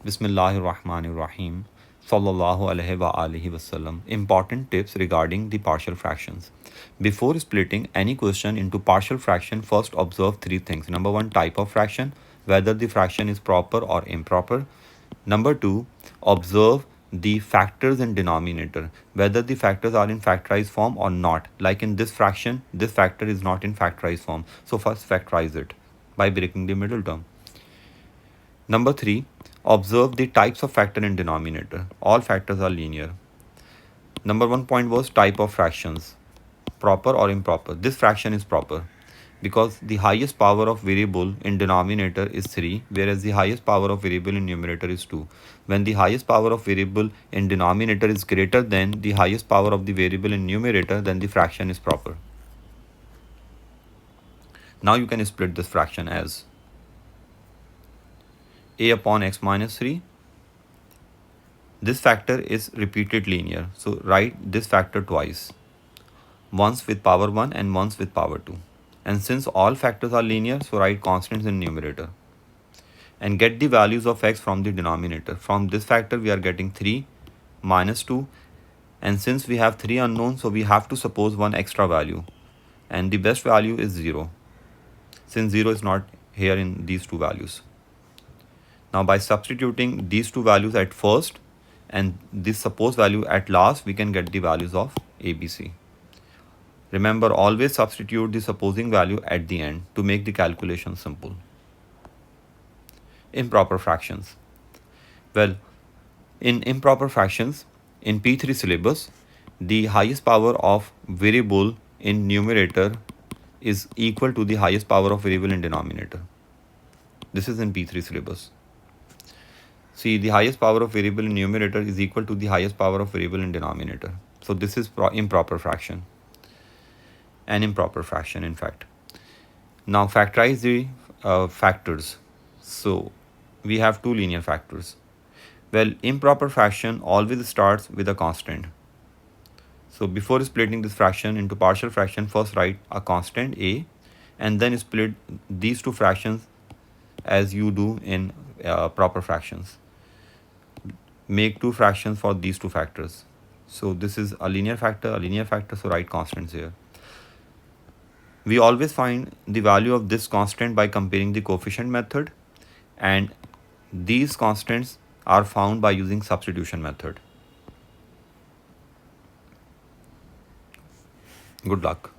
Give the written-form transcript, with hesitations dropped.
Bismillahirrahmanirrahim. Sallallahu alaihi wa alihi wasallam. Important tips regarding the partial fractions. Before splitting any question into partial fraction, first observe three things. Number one, type of fraction, whether the fraction is proper or improper. Number two, observe the factors in denominator, whether the factors are in factorized form or not. Like in this fraction, this factor is not in factorized form. So first factorize it by breaking the middle term. Number three, observe the types of factor in denominator. All factors are linear. Number one point was type of fractions, proper or improper. This fraction is proper because the highest power of variable in denominator is 3, whereas the highest power of variable in numerator is 2. When the highest power of variable in denominator is greater than the highest power of the variable in numerator, then the fraction is proper. Now you can split this fraction as a upon x minus 3. This factor is repeated linear, so write this factor twice, once with power 1 and once with power 2. And since all factors are linear, so write constants in numerator. And get the values of x from the denominator. From this factor we are getting 3 minus 2, and since we have 3 unknowns, so we have to suppose one extra value, and the best value is 0, since 0 is not here in these two values. Now by substituting these two values at first and this supposed value at last, we can get the values of ABC. Remember, always substitute the supposing value at the end to make the calculation simple. Improper fractions. Well, in improper fractions, in P3 syllabus, the highest power of variable in numerator is equal to the highest power of variable in denominator. This is in P3 syllabus. See, the highest power of variable in numerator is equal to the highest power of variable in denominator. So this is improper fraction. An improper fraction, in fact. Now factorize the factors. So we have two linear factors. Well, improper fraction always starts with a constant. So before splitting this fraction into partial fraction, first write a constant a and then split these two fractions as you do in proper fractions. Make two fractions for these two factors. So this is a linear factor, so write constants here. We always find the value of this constant by comparing the coefficient method, and these constants are found by using substitution method. Good luck.